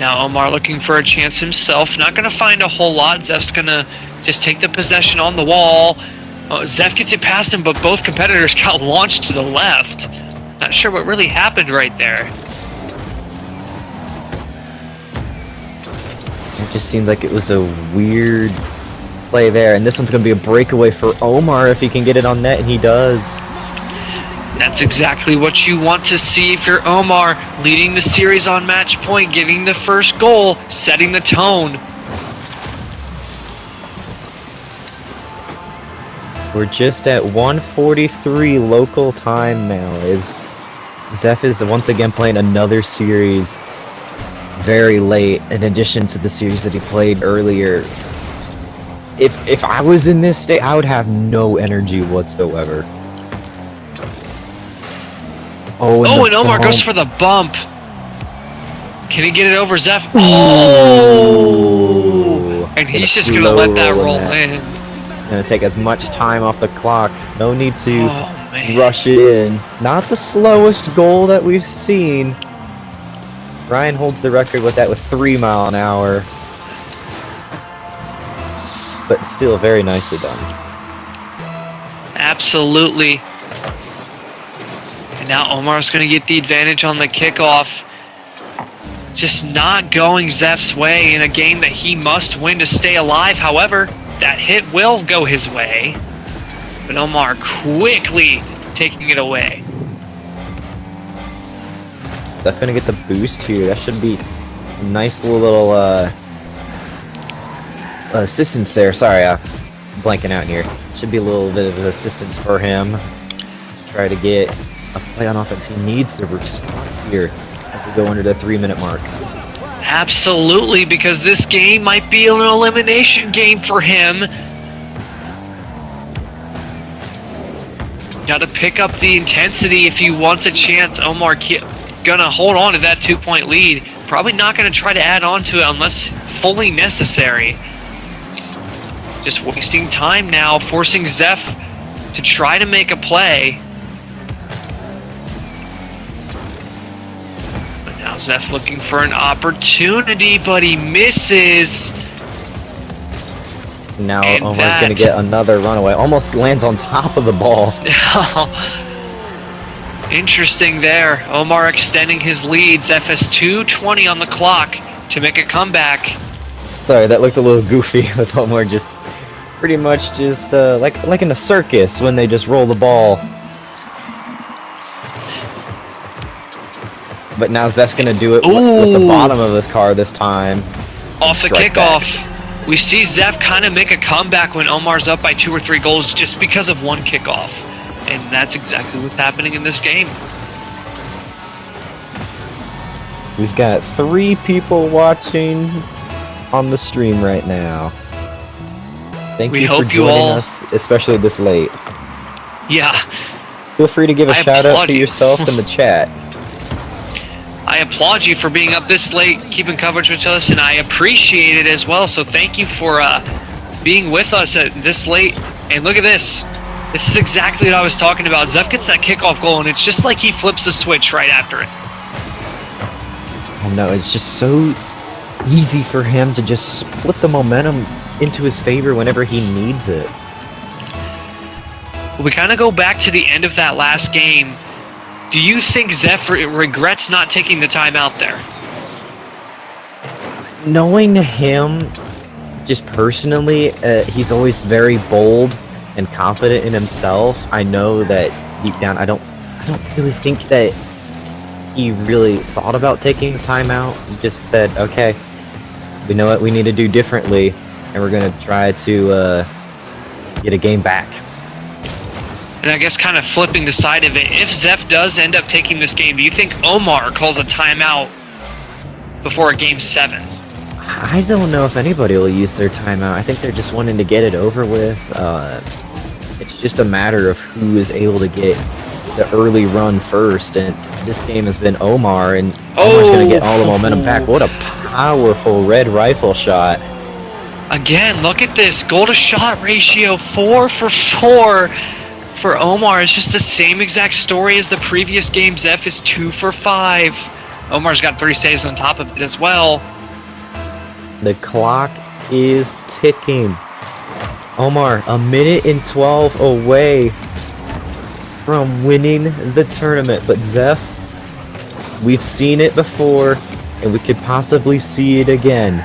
Now Omar looking for a chance himself. Not going to find a whole lot. Zeph's going to just take the possession on the wall. Oh, Zeph gets it past him, but both competitors got launched to the left. Not sure what really happened right there. It just seems like it was a weird play there, and this one's going to be a breakaway for Omar if he can get it on net, and he does. That's exactly what you want to see if you're Omar, leading the series on match point, getting the first goal, setting the tone. We're just at 1:43 local time now, as Zeph is once again playing another series very late, in addition to the series that he played earlier. If I was in this state, I would have no energy whatsoever. Oh, and Omar goes for the bump. Can he get it over Zeph? Ooh. Oh! And he's just going to let that roll in. Gonna take as much time off the clock. No need to rush it in. Not the slowest goal that we've seen. Ryan holds the record with that with 3 miles an hour. But still very nicely done. Absolutely. And now Omar's going to get the advantage on the kickoff. Just not going Zeph's way in a game that he must win to stay alive. However, that hit will go his way. But Omar quickly taking it away. Zeph gonna get the boost here. That should be a nice little assistance there. Sorry, blanking out here. Should be a little bit of assistance for him. Try to get a play on offense. He needs the response here as we go under the 3-minute mark. Absolutely, because this game might be an elimination game for him. Got to pick up the intensity if he wants a chance. Omar gonna hold on to that 2-point lead. Probably not gonna try to add on to it unless fully necessary. Just wasting time now, forcing Zeph to try to make a play. But now Zeph looking for an opportunity, but he misses. Now Omar's gonna get another runaway. Almost lands on top of the ball. Interesting there. Omar extending his lead. Zeph has 2:20 on the clock to make a comeback. Sorry, that looked a little goofy with Omar just pretty much just like in a circus when they just roll the ball. But now Zeph's gonna do it with the bottom of his car this time. Off the kickoff. We see Zeph kind of make a comeback when Omar's up by 2 or 3 goals just because of one kickoff. And that's exactly what's happening in this game. We've got 3 people watching on the stream right now. Thank you for joining us, especially this late. Yeah. Feel free to give a shout out to yourself in the chat. I applaud you for being up this late, keeping coverage with us, and I appreciate it as well. So thank you for being with us at this late. And look at this. This is exactly what I was talking about. Zeph gets that kickoff goal, and it's just like he flips a switch right after it. I know, it's just so easy for him to just split the momentum into his favor whenever he needs it. We kind of go back to the end of that last game. Do you think Zeph regrets not taking the time out there? Knowing him, just personally, he's always very bold and confident in himself. I know that deep down, I don't really think that he really thought about taking the time out. He just said, okay, we know what we need to do differently, and we're going to try to get a game back. And I guess kind of flipping the side of it, if Zeph does end up taking this game, do you think Omar calls a timeout before a game 7? I don't know if anybody will use their timeout. I think they're just wanting to get it over with. It's just a matter of who is able to get the early run first, and this game has been Omar, and Omar's going to get all the momentum back. What a powerful red rifle shot. Again, look at this. Goal to shot ratio, 4 for 4. For Omar, it's just the same exact story as the previous game. Zeph is 2 for 5. Omar's got 3 saves on top of it as well. The clock is ticking. Omar, a minute and 12 away from winning the tournament. But Zeph, we've seen it before, and we could possibly see it again.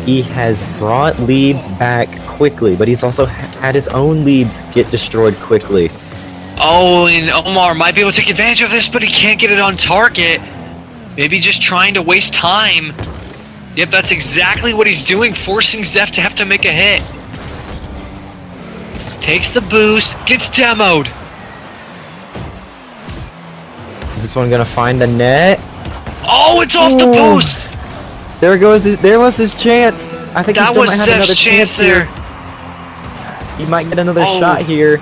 He has brought leads back quickly, but he's also had his own leads get destroyed quickly. Oh, and Omar might be able to take advantage of this, but he can't get it on target. Maybe just trying to waste time. Yep, that's exactly what he's doing, forcing Zeph to have to make a hit. Takes the boost, gets demoed. Is this one gonna find the net? Oh, it's off the Ooh. post. There goes there was his chance. I think he That still was might have Zeph's another chance here. there. He might get another Oh. shot here.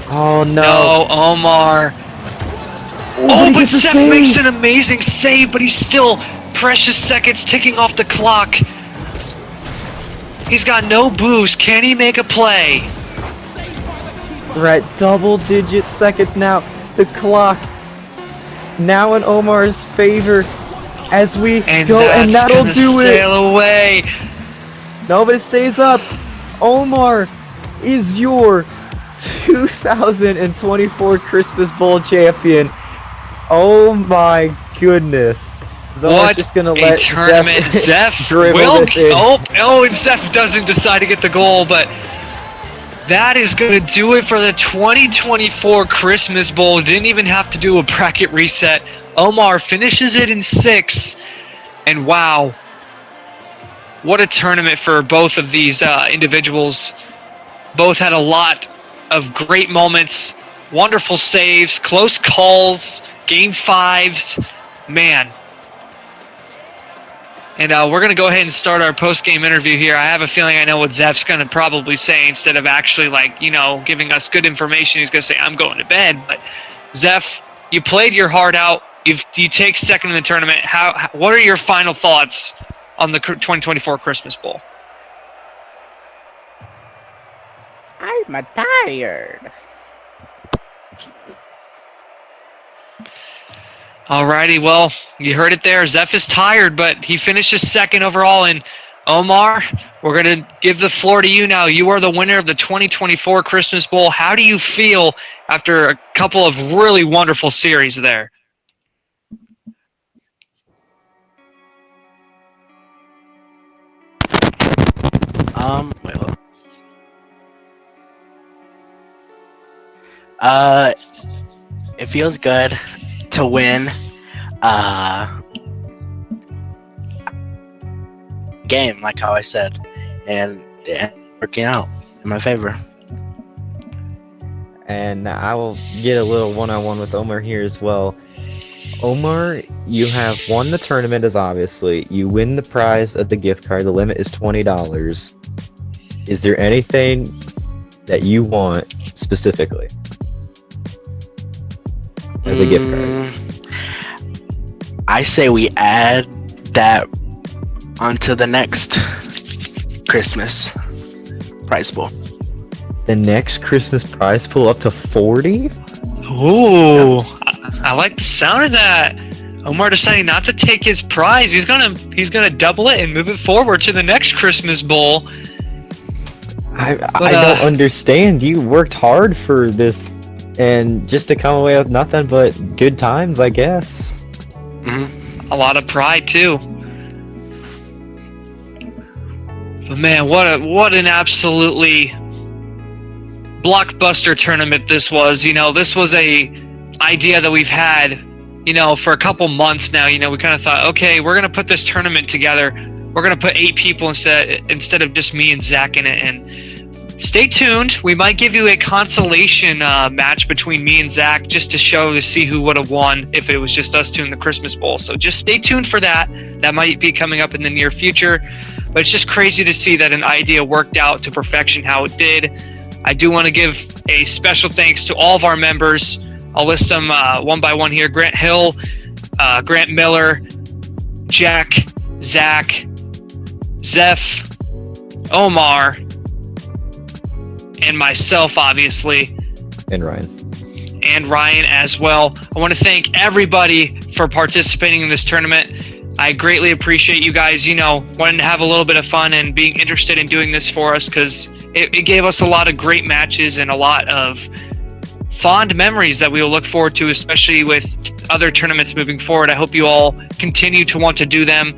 Oh no. No, Omar. Ooh, Oh, he but gets a Zeph save. makes an amazing save, but he's still precious seconds ticking off the clock. He's got no boost. Can he make a play? We're at double-digit seconds now. The clock now in Omar's favor as we And go, and that's that'll gonna do it. sail away. No, but it stays up. Omar is your 2024 Christmas Bowl champion. Oh my goodness. So I'm What just gonna a let tournament. Zeph dribble will. this in. Oh, and Zeph doesn't decide to get the goal, but that is going to do it for the 2024 Christmas Bowl. Didn't even have to do a bracket reset. Omar finishes it in 6, and wow, what a tournament for both of these individuals. Both had a lot of great moments, wonderful saves, close calls, game 5s. Man. And we're going to go ahead and start our post-game interview here. I have a feeling I know what Zeph's going to probably say. Instead of actually, giving us good information, he's going to say, I'm going to bed. But Zeph, you played your heart out. You take second in the tournament. What are your final thoughts on the 2024 Christmas Bowl? I'm tired. Alrighty, well, you heard it there. Zeph is tired, but he finishes second overall. And Omar, we're going to give the floor to you now. You are the winner of the 2024 Christmas Bowl. How do you feel after a couple of really wonderful series there? It feels good to win game, like how I said, and working out in my favor. And I will get a little one-on-one with Omar here as well. Omar, you have won the tournament, as obviously. You win the prize of the gift card. The limit is $20. Is there anything that you want specifically as a gift card? I say we add that onto the next Christmas prize pool. The next Christmas prize pool up to 40? Ooh, I like the sound of that. Omar deciding not to take his prize. He's gonna double it and move it forward to the next Christmas Bowl. I don't understand. You worked hard for this, and just to come away with nothing but good times, I guess. Mm-hmm. A lot of pride too. But man, what an absolutely blockbuster tournament this was. This was a idea that we've had, for a couple months now. We kind of thought, okay, we're gonna put this tournament together. We're gonna put 8 people instead of just me and Zach in it. And stay tuned. We might give you a consolation match between me and Zach just to see who would have won if it was just us two in the Christmas Bowl. So just stay tuned for that. That might be coming up in the near future. But it's just crazy to see that an idea worked out to perfection how it did. I do want to give a special thanks to all of our members. I'll list them one by one here. Grant Hill, Grant Miller, Jack, Zach, Zeph, Omar, and myself, obviously. And Ryan. And Ryan as well. I want to thank everybody for participating in this tournament. I greatly appreciate you guys, wanting to have a little bit of fun and being interested in doing this for us, because it gave us a lot of great matches and a lot of fond memories that we will look forward to, especially with other tournaments moving forward. I hope you all continue to want to do them.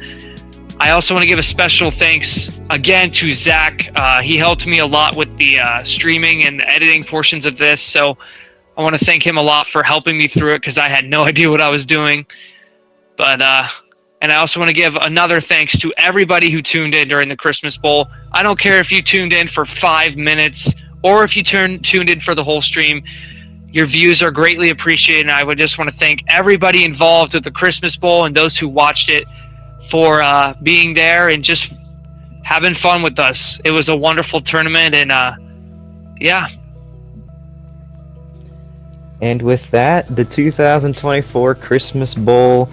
I also want to give a special thanks again to Zach. He helped me a lot with the streaming and the editing portions of this, so I want to thank him a lot for helping me through it, because I had no idea what I was doing. But and I also want to give another thanks to everybody who tuned in during the Christmas Bowl. I don't care if you tuned in for 5 minutes or if you tuned in for the whole stream. Your views are greatly appreciated, and I would just want to thank everybody involved with the Christmas Bowl and those who watched it for being there and just having fun with us. It was a wonderful tournament, and yeah. And with that, the 2024 Christmas Bowl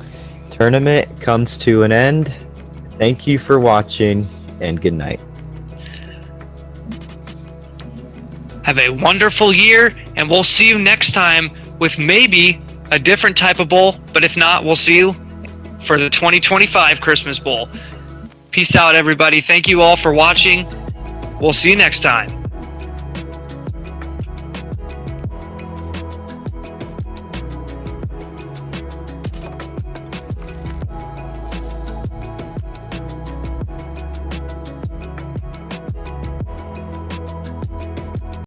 tournament comes to an end. Thank you for watching, and good night. Have a wonderful year, and we'll see you next time with maybe a different type of bowl, but if not, we'll see you for the 2025 Christmas Bowl. Peace out, everybody. Thank you all for watching. We'll see you next time.